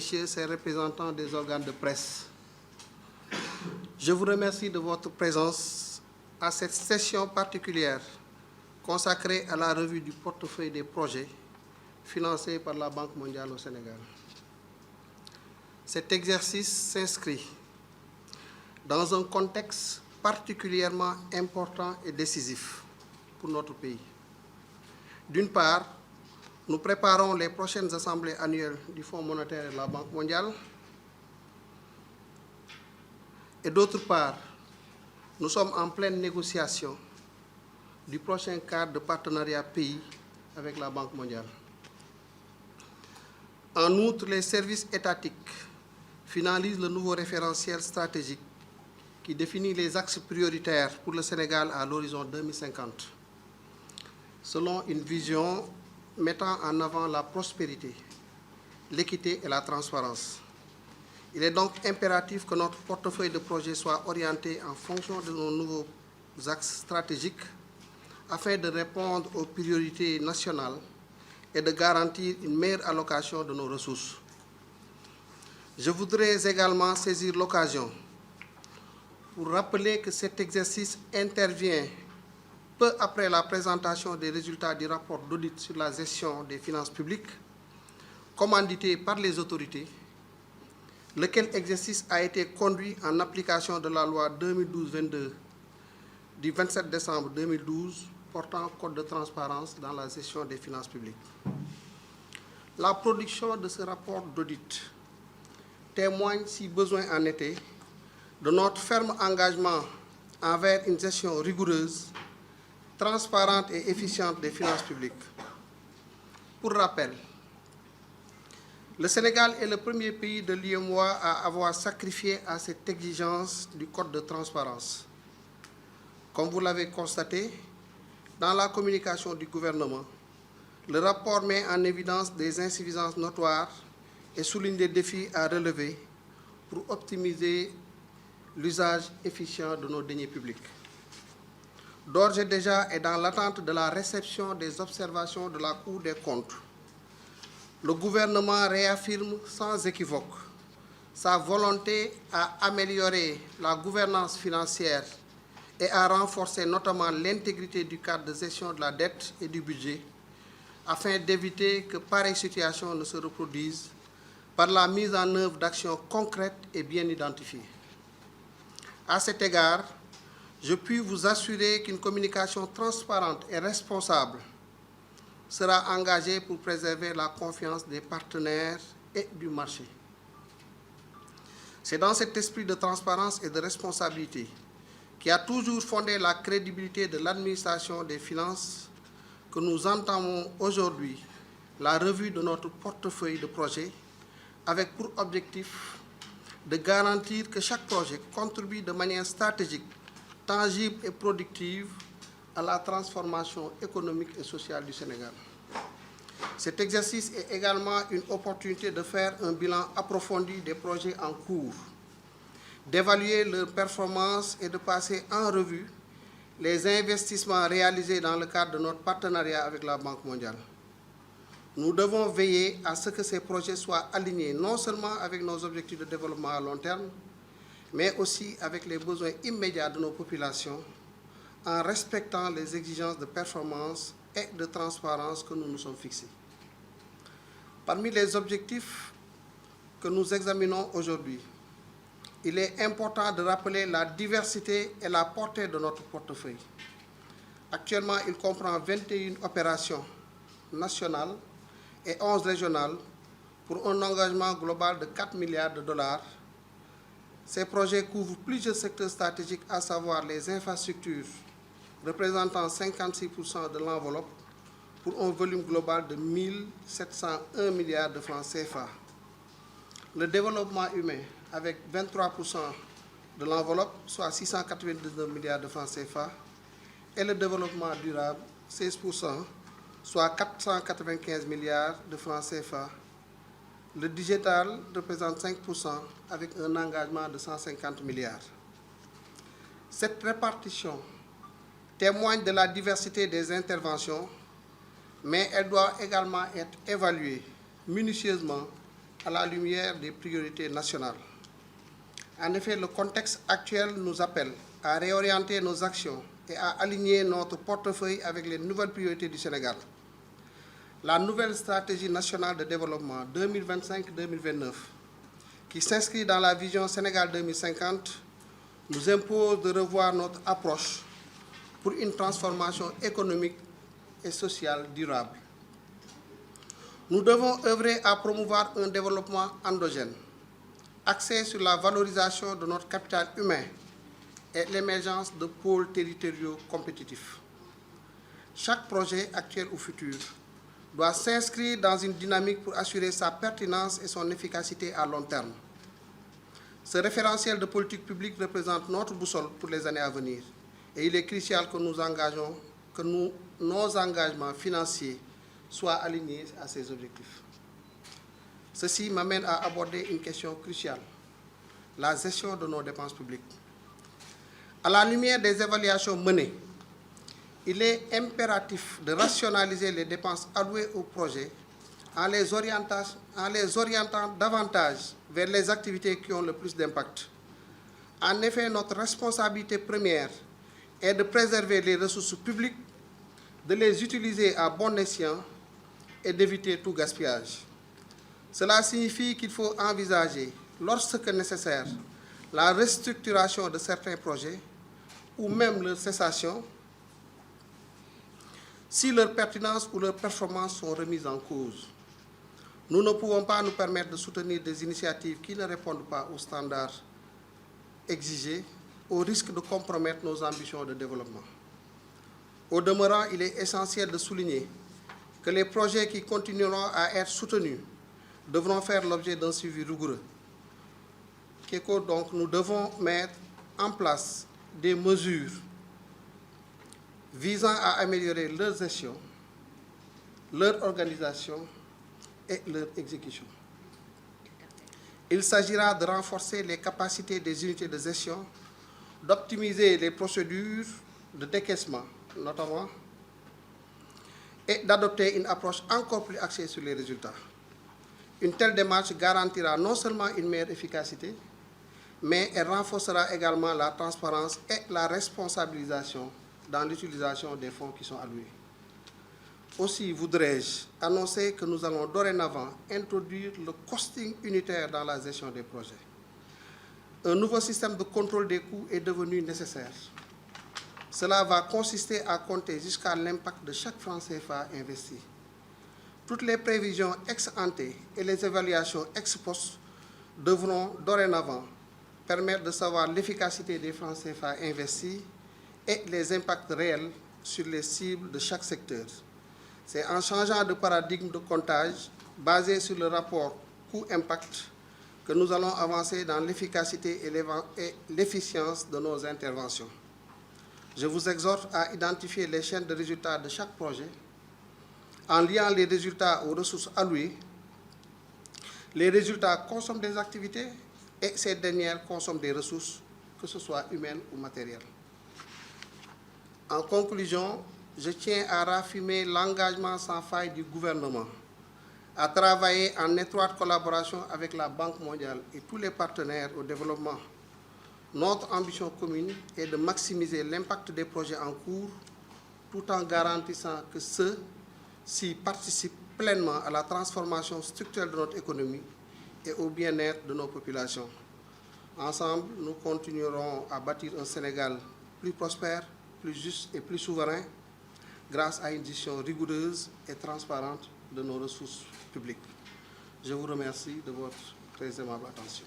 messieurs, ces représentants des organes de presse, je vous remercie de votre présence à cette session particulière consacrée à la revue du portefeuille des projets financés par la Banque mondiale au Sénégal. Cet exercice s'inscrit dans un contexte particulièrement important et décisif pour notre pays. D'une part, nous préparons les prochaines assemblées annuelles du Fonds monétaire et de la Banque mondiale. Et d'autre part, nous sommes en pleine négociation du prochain cadre de partenariat pays avec la Banque mondiale. En outre, les services étatiques finalisent le nouveau référentiel stratégique qui définit les axes prioritaires pour le Sénégal à l'horizon 2050, selon une vision mettant en avant la prospérité, l'équité et la transparence. Il est donc impératif que notre portefeuille de projets soit orienté en fonction de nos nouveaux axes stratégiques afin de répondre aux priorités nationales et de garantir une meilleure allocation de nos ressources. Je voudrais également saisir l'occasion pour rappeler que cet exercice intervient peu après la présentation des résultats du rapport d'audit sur la gestion des finances publiques, commandité par les autorités, lequel exercice a été conduit en application de la loi 2012-22 du 27 décembre 2012 portant code de transparence dans la gestion des finances publiques. La production de ce rapport d'audit témoigne, si besoin en était, de notre ferme engagement envers une gestion rigoureuse, transparente et efficiente des finances publiques. Pour rappel, le Sénégal est le premier pays de l'UEMOA à avoir sacrifié à cette exigence du code de transparence. Comme vous l'avez constaté, dans la communication du gouvernement, le rapport met en évidence des insuffisances notoires et souligne des défis à relever pour optimiser l'usage efficient de nos deniers publics. D'ores et déjà, et dans l'attente de la réception des observations de la Cour des comptes, le gouvernement réaffirme sans équivoque sa volonté à améliorer la gouvernance financière et à renforcer notamment l'intégrité du cadre de gestion de la dette et du budget, afin d'éviter que pareille situation ne se reproduise par la mise en œuvre d'actions concrètes et bien identifiées. À cet égard, je puis vous assurer qu'une communication transparente et responsable sera engagée pour préserver la confiance des partenaires et du marché. C'est dans cet esprit de transparence et de responsabilité qui a toujours fondé la crédibilité de l'administration des finances que nous entamons aujourd'hui la revue de notre portefeuille de projets avec pour objectif de garantir que chaque projet contribue de manière stratégique, tangible et productive à la transformation économique et sociale du Sénégal. Cet exercice est également une opportunité de faire un bilan approfondi des projets en cours, d'évaluer leurs performances et de passer en revue les investissements réalisés dans le cadre de notre partenariat avec la Banque mondiale. Nous devons veiller à ce que ces projets soient alignés non seulement avec nos objectifs de développement à long terme, mais aussi avec les besoins immédiats de nos populations, en respectant les exigences de performance et de transparence que nous nous sommes fixés. Parmi les objectifs que nous examinons aujourd'hui, il est important de rappeler la diversité et la portée de notre portefeuille. Actuellement, il comprend 21 opérations nationales et 11 régionales pour un engagement global de 4 milliards de dollars. Ces projets couvrent plusieurs secteurs stratégiques, à savoir les infrastructures, représentant 56% de l'enveloppe, pour un volume global de 1 701 milliards de francs CFA. Le développement humain, avec 23% de l'enveloppe, soit 699 milliards de francs CFA, et le développement durable, 16%, soit 495 milliards de francs CFA. Le digital représente 5% avec un engagement de 150 milliards. Cette répartition témoigne de la diversité des interventions, mais elle doit également être évaluée minutieusement à la lumière des priorités nationales. En effet, le contexte actuel nous appelle à réorienter nos actions et à aligner notre portefeuille avec les nouvelles priorités du Sénégal. La nouvelle stratégie nationale de développement 2025-2029, qui s'inscrit dans la vision Sénégal 2050, nous impose de revoir notre approche pour une transformation économique et sociale durable. Nous devons œuvrer à promouvoir un développement endogène, axé sur la valorisation de notre capital humain et l'émergence de pôles territoriaux compétitifs. Chaque projet, actuel ou futur, doit s'inscrire dans une dynamique pour assurer sa pertinence et son efficacité à long terme. Ce référentiel de politique publique représente notre boussole pour les années à venir et il est crucial que nos engagements financiers soient alignés à ces objectifs. Ceci m'amène à aborder une question cruciale, la gestion de nos dépenses publiques. À la lumière des évaluations menées, il est impératif de rationaliser les dépenses allouées au projet en les orientant davantage vers les activités qui ont le plus d'impact. En effet, notre responsabilité première est de préserver les ressources publiques, de les utiliser à bon escient et d'éviter tout gaspillage. Cela signifie qu'il faut envisager, lorsque nécessaire, la restructuration de certains projets ou même leur cessation si leur pertinence ou leur performance sont remises en cause. Nous ne pouvons pas nous permettre de soutenir des initiatives qui ne répondent pas aux standards exigés, au risque de compromettre nos ambitions de développement. Au demeurant, il est essentiel de souligner que les projets qui continueront à être soutenus devront faire l'objet d'un suivi rigoureux. Donc, nous devons mettre en place des mesures visant à améliorer leur gestion, leur organisation et leur exécution. Il s'agira de renforcer les capacités des unités de gestion, d'optimiser les procédures de décaissement, notamment, et d'adopter une approche encore plus axée sur les résultats. Une telle démarche garantira non seulement une meilleure efficacité, mais elle renforcera également la transparence et la responsabilisation dans l'utilisation des fonds qui sont alloués. Aussi voudrais-je annoncer que nous allons dorénavant introduire le costing unitaire dans la gestion des projets. Un nouveau système de contrôle des coûts est devenu nécessaire. Cela va consister à compter jusqu'à l'impact de chaque franc CFA investi. Toutes les prévisions ex ante et les évaluations ex post devront dorénavant permettre de savoir l'efficacité des francs CFA investis et les impacts réels sur les cibles de chaque secteur. C'est en changeant de paradigme de comptage basé sur le rapport coût-impact que nous allons avancer dans l'efficacité et l'efficience de nos interventions. Je vous exhorte à identifier les chaînes de résultats de chaque projet en liant les résultats aux ressources allouées. Les résultats consomment des activités et ces dernières consomment des ressources, que ce soit humaines ou matérielles. En conclusion, je tiens à raffirmer l'engagement sans faille du gouvernement à travailler en étroite collaboration avec la Banque mondiale et tous les partenaires au développement. Notre ambition commune est de maximiser l'impact des projets en cours tout en garantissant que ceux-ci participent pleinement à la transformation structurelle de notre économie et au bien-être de nos populations. Ensemble, nous continuerons à bâtir un Sénégal plus prospère, plus juste et plus souverain grâce à une gestion rigoureuse et transparente de nos ressources publiques. Je vous remercie de votre très aimable attention.